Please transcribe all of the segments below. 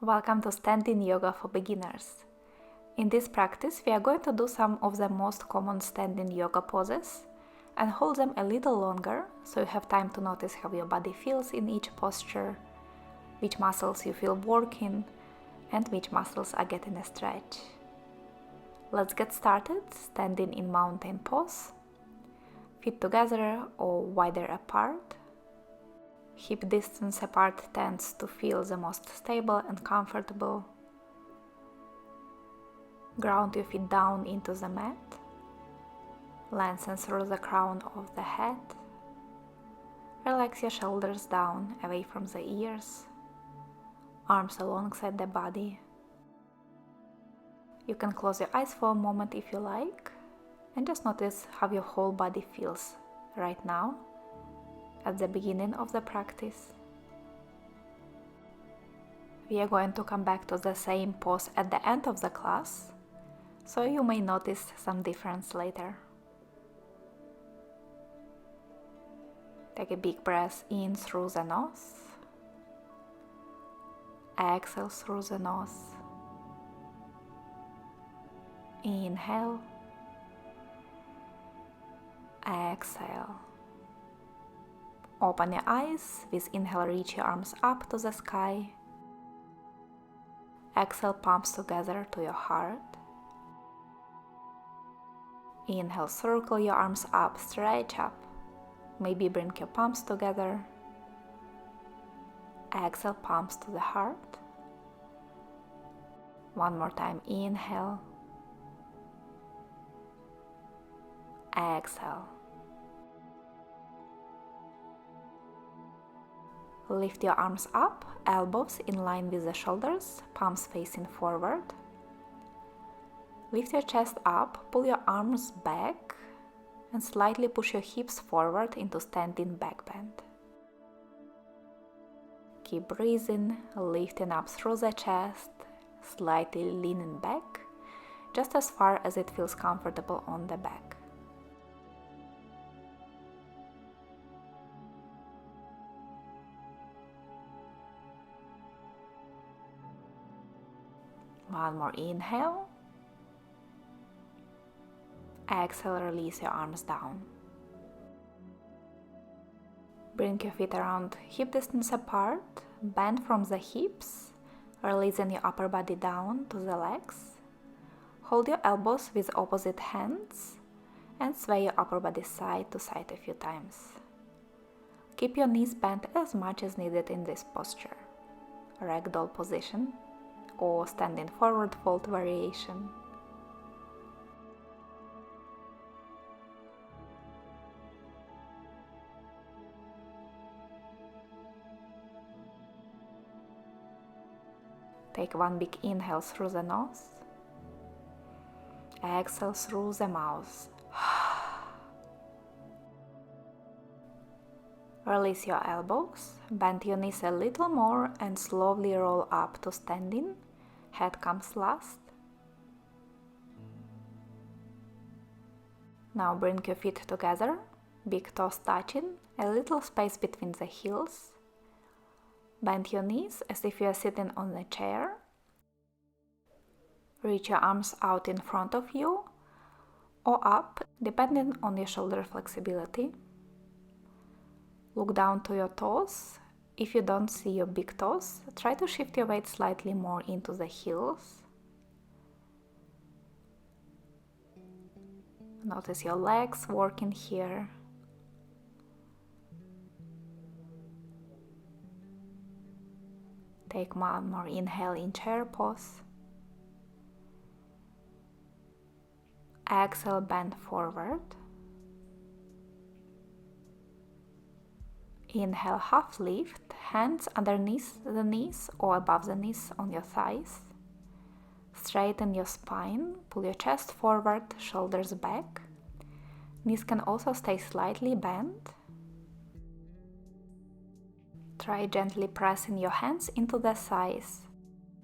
Welcome to Standing Yoga for Beginners. In this practice, we are going to do some of the most common standing yoga poses and hold them a little longer so you have time to notice how your body feels in each posture, which muscles you feel working, and which muscles are getting a stretch. Let's get started standing in mountain pose, feet together or wider apart. Hip distance apart tends to feel the most stable and comfortable. Ground your feet down into the mat. Lengthen through the crown of the head. Relax your shoulders down away from the ears. Arms alongside the body. You can close your eyes for a moment if you like, and just notice how your whole body feels right now at the beginning of the practice. We are going to come back to the same pose at the end of the class, so you may notice some difference later. Take a big breath in through the nose. Exhale through the nose. Inhale. Exhale. Open your eyes. With inhale, reach your arms up to the sky. Exhale, palms together to your heart. Inhale, circle your arms up, stretch up. Maybe bring your palms together. Exhale, palms to the heart. One more time, inhale. Exhale. Lift your arms up, elbows in line with the shoulders, palms facing forward. Lift your chest up, pull your arms back, and slightly push your hips forward into standing back bend. Keep breathing, lifting up through the chest, slightly leaning back, just as far as it feels comfortable on the back. One more inhale. Exhale, release your arms down. Bring your feet around hip distance apart, bend from the hips, releasing your upper body down to the legs. Hold your elbows with opposite hands and sway your upper body side to side a few times. Keep your knees bent as much as needed in this posture, ragdoll position, or standing forward fold variation. Take one big inhale through the nose. Exhale through the mouth. Release your elbows, bend your knees a little more and slowly roll up to standing. Head comes last. Now bring your feet together, big toes touching, a little space between the heels. Bend your knees as if you are sitting on a chair. Reach your arms out in front of you or up, depending on your shoulder flexibility. Look down to your toes. If you don't see your big toes, try to shift your weight slightly more into the heels. Notice your legs working here. Take one more inhale in chair pose. Exhale, bend forward. Inhale, half lift, hands underneath the knees or above the knees on your thighs. Straighten your spine, pull your chest forward, shoulders back. Knees can also stay slightly bent. Try gently pressing your hands into the thighs,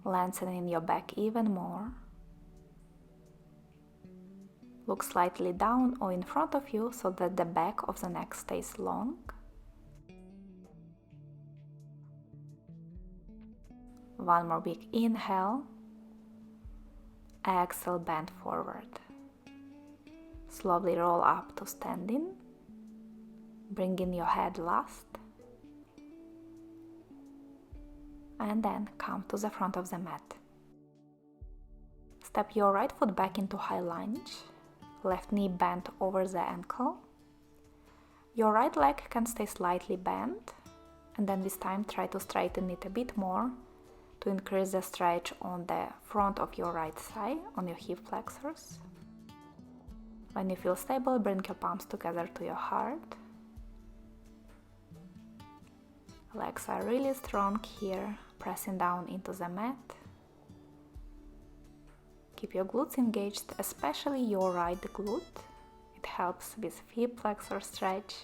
lengthening your back even more. Look slightly down or in front of you so that the back of the neck stays long. One more big inhale. Exhale, bend forward. Slowly roll up to standing. Bring in your head last. And then come to the front of the mat. Step your right foot back into high lunge. Left knee bent over the ankle. Your right leg can stay slightly bent. And then this time try to straighten it a bit more to increase the stretch on the front of your right thigh, on your hip flexors. When you feel stable, bring your palms together to your heart. Legs are really strong here, pressing down into the mat. Keep your glutes engaged, especially your right glute. It helps with hip flexor stretch.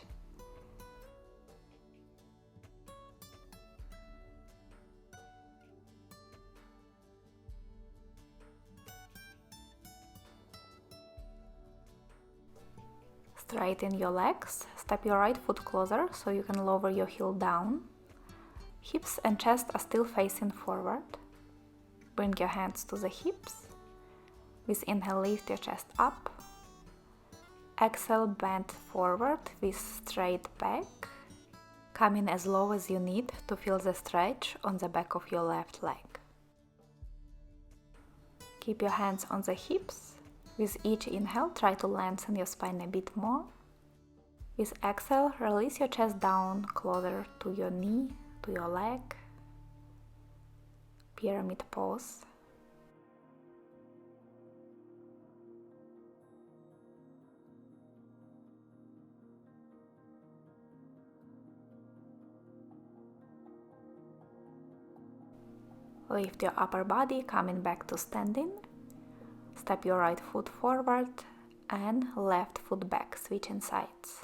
Straighten your legs, step your right foot closer so you can lower your heel down. Hips and chest are still facing forward. Bring your hands to the hips. With inhale, lift your chest up. Exhale, bend forward with straight back. Come in as low as you need to feel the stretch on the back of your left leg. Keep your hands on the hips. With each inhale, try to lengthen your spine a bit more. With exhale, release your chest down closer to your knee, to your leg. Pyramid pose. Lift your upper body, coming back to standing. Step your right foot forward and left foot back, switching sides.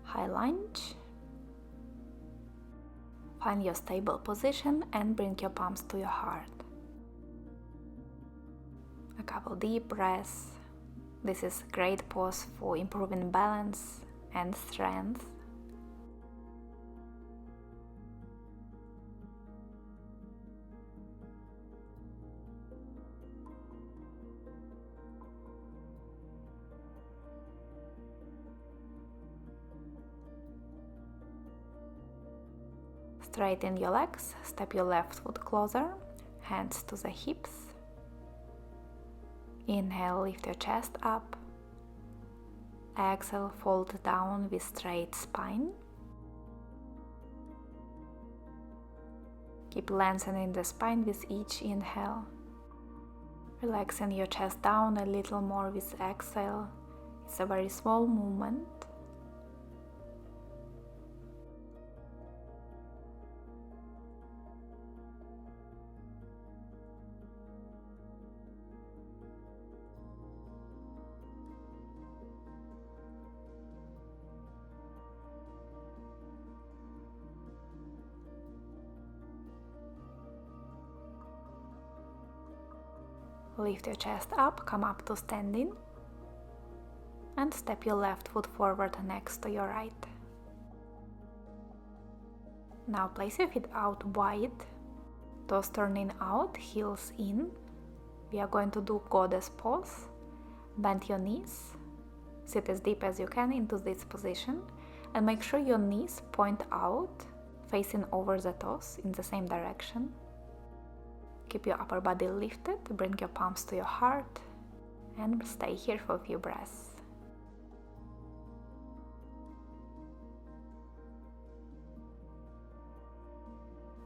High lunge. Find your stable position and bring your palms to your heart. A couple deep breaths. This is a great pose for improving balance and strength. Straighten your legs, step your left foot closer, hands to the hips. Inhale, lift your chest up. Exhale, fold down with straight spine. Keep lengthening the spine with each inhale. Relaxing your chest down a little more with exhale. It's a very small movement. Lift your chest up, come up to standing, and step your left foot forward next to your right. Now place your feet out wide, toes turning out, heels in. We are going to do goddess pose. Bend your knees, sit as deep as you can into this position, and make sure your knees point out, facing over the toes in the same direction. Keep your upper body lifted, bring your palms to your heart, and stay here for a few breaths.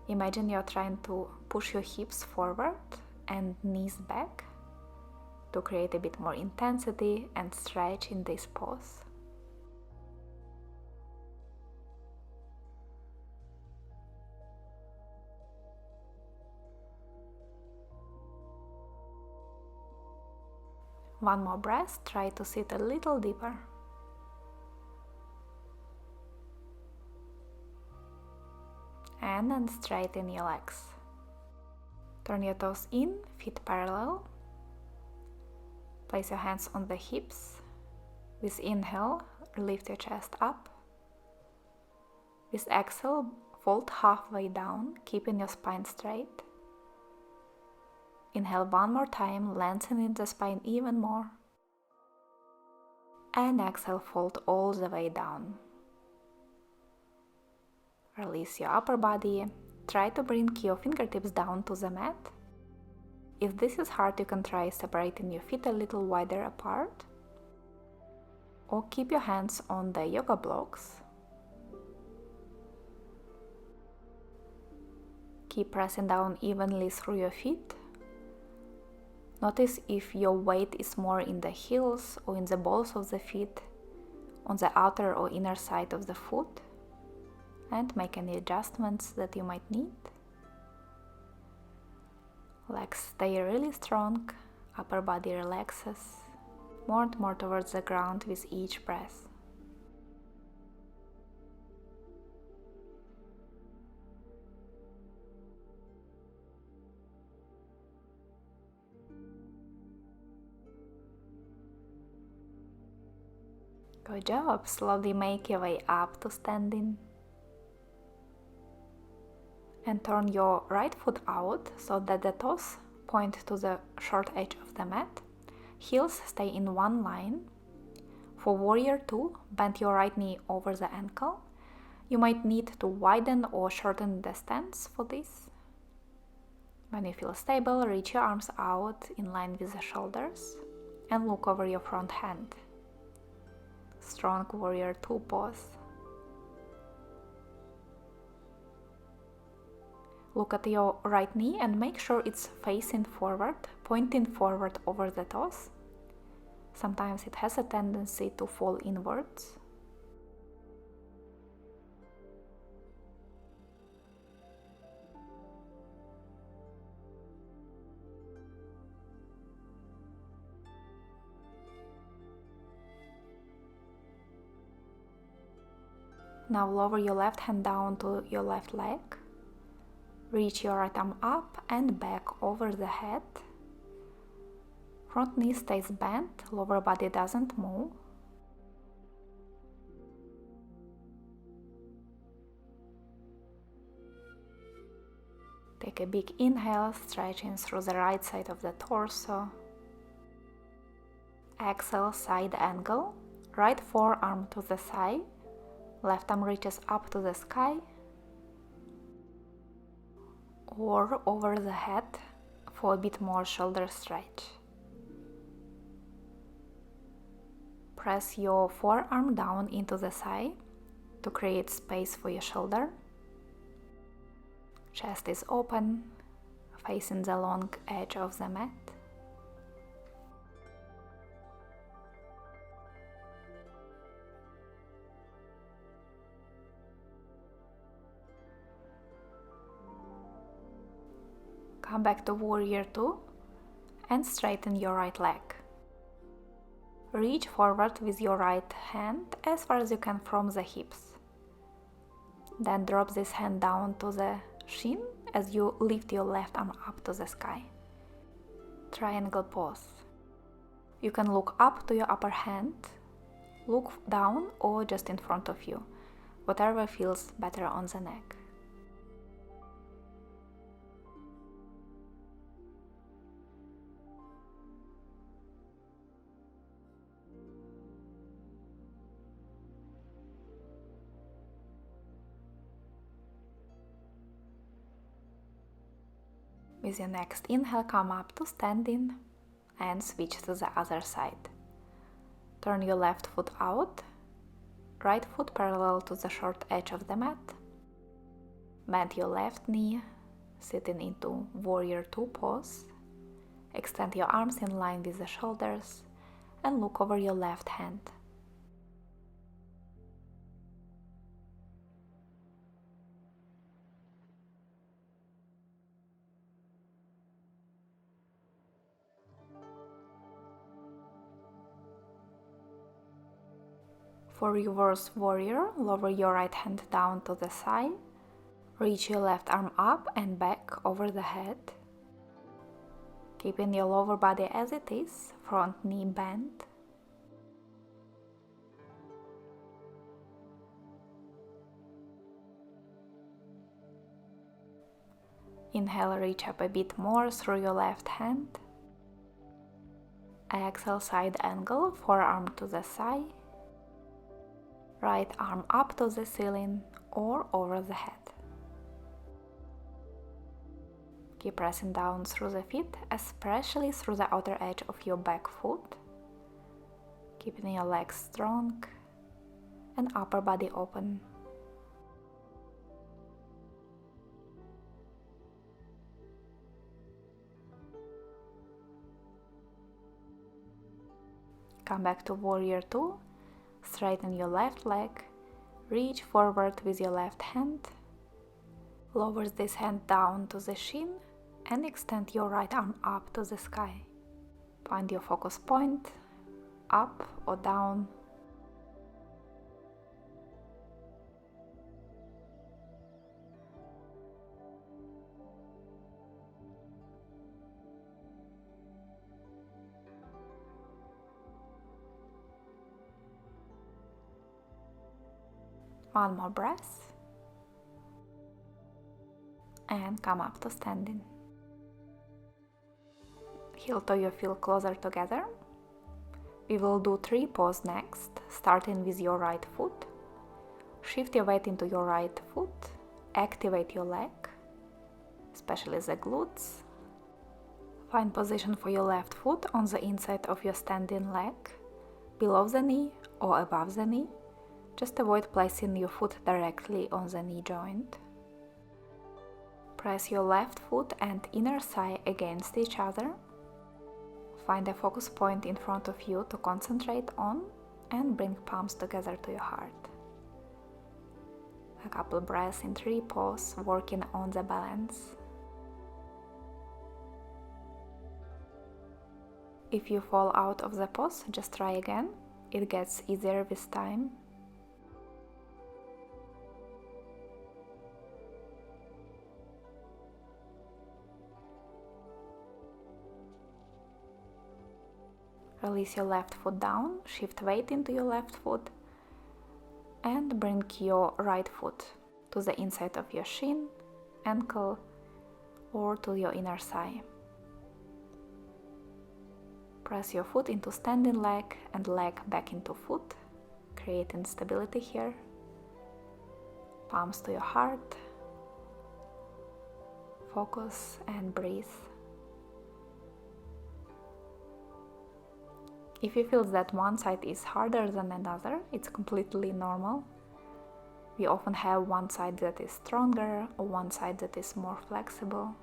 Imagine you're trying to push your hips forward and knees back to create a bit more intensity and stretch in this pose. One more breath, try to sit a little deeper. And then straighten your legs. Turn your toes in, feet parallel. Place your hands on the hips. With inhale, lift your chest up. With exhale, Fold halfway down, keeping your spine straight. Inhale one more time, lengthening the spine even more. And exhale, fold all the way down. Release your upper body. Try to bring your fingertips down to the mat. If this is hard, you can try separating your feet a little wider apart. Or keep your hands on the yoga blocks. Keep pressing down evenly through your feet. Notice if your weight is more in the heels or in the balls of the feet, on the outer or inner side of the foot, and make any adjustments that you might need. Legs stay really strong, upper body relaxes, more and more towards the ground with each breath. Good job. Slowly make your way up to standing. And turn your right foot out so that the toes point to the short edge of the mat. Heels stay in one line. For warrior 2, bend your right knee over the ankle. You might need to widen or shorten the stance for this. When you feel stable, reach your arms out in line with the shoulders and look over your front hand. Strong warrior 2 pose. Look at your right knee and make sure it's facing forward, pointing forward over the toes. Sometimes it has a tendency to fall inwards. Now lower your left hand down to your left leg. Reach your right arm up and back over the head. Front knee stays bent, lower body doesn't move. Take a big inhale, stretching through the right side of the torso. Exhale, side angle. Right forearm to the side. Left arm reaches up to the sky or over the head for a bit more shoulder stretch. Press your forearm down into the thigh to create space for your shoulder. Chest is open, facing the long edge of the mat. Come back to warrior 2 and straighten your right leg. Reach forward with your right hand as far as you can from the hips. Then drop this hand down to the shin as you lift your left arm up to the sky. Triangle pose. You can look up to your upper hand, look down or just in front of you, whatever feels better on the neck. With your next inhale, come up to standing and switch to the other side. Turn your left foot out, right foot parallel to the short edge of the mat. Bend your left knee, sitting into warrior 2 pose. Extend your arms in line with the shoulders and look over your left hand. For reverse warrior, lower your right hand down to the side. Reach your left arm up and back over the head. Keeping your lower body as it is, front knee bent. Inhale, reach up a bit more through your left hand. Exhale, side angle, forearm to the thigh. Right arm up to the ceiling or over the head. Keep pressing down through the feet, especially through the outer edge of your back foot. Keeping your legs strong and upper body open. Come back to Warrior 2. Straighten your left leg. Reach forward with your left hand. Lower this hand down to the shin and extend your right arm up to the sky. Find your focus point, up or down. One more breath. And come up to standing. Heel to your feet closer together. We will do 3 poses next, starting with your right foot. Shift your weight into your right foot. Activate your leg, especially the glutes. Find position for your left foot on the inside of your standing leg, below the knee or above the knee. Just avoid placing your foot directly on the knee joint. Press your left foot and inner thigh against each other. Find a focus point in front of you to concentrate on and bring palms together to your heart. A couple breaths in 3 poses, working on the balance. If you fall out of the pose, just try again. It gets easier with time. Release your left foot down, shift weight into your left foot, and bring your right foot to the inside of your shin, ankle, or to your inner thigh. Press your foot into standing leg and leg back into foot, creating stability here. Palms to your heart. Focus and breathe. If you feel that one side is harder than another, it's completely normal. We often have one side that is stronger or one side that is more flexible.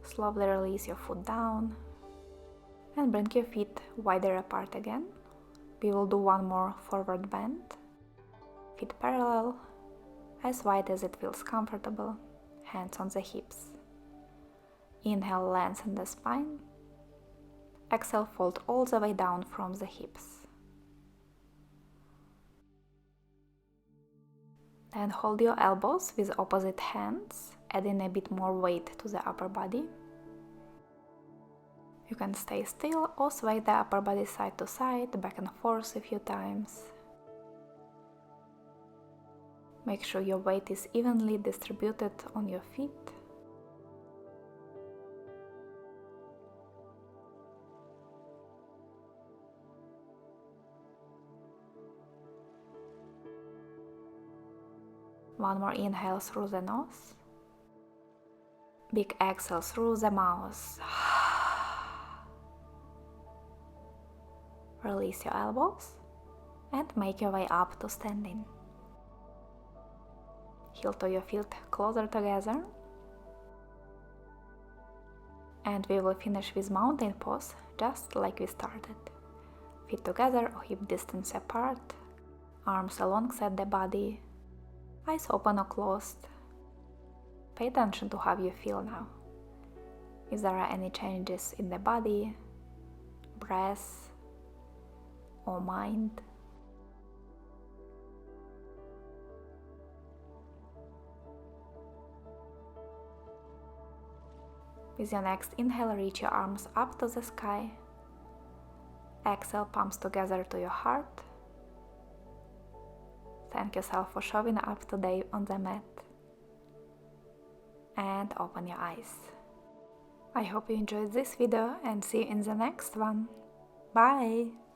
Slowly release your foot down and bring your feet wider apart again. We will do one more forward bend. Feet parallel, as wide as it feels comfortable, hands on the hips. Inhale, lengthen the spine. Exhale, fold all the way down from the hips. Then hold your elbows with opposite hands, adding a bit more weight to the upper body. You can stay still or sway the upper body side to side, back and forth a few times. Make sure your weight is evenly distributed on your feet. One more inhale through the nose. Big exhale through the mouth. Release your elbows and make your way up to standing. Heel to your feet closer together. And we will finish with mountain pose just like we started. Feet together or hip distance apart. Arms alongside the body. Eyes open or closed. Pay attention to how you feel now. If there are any changes in the body, breath, or mind. With your next inhale, reach your arms up to the sky. Exhale, palms together to your heart. Thank yourself for showing up today on the mat. And open your eyes. I hope you enjoyed this video and see you in the next one. Bye!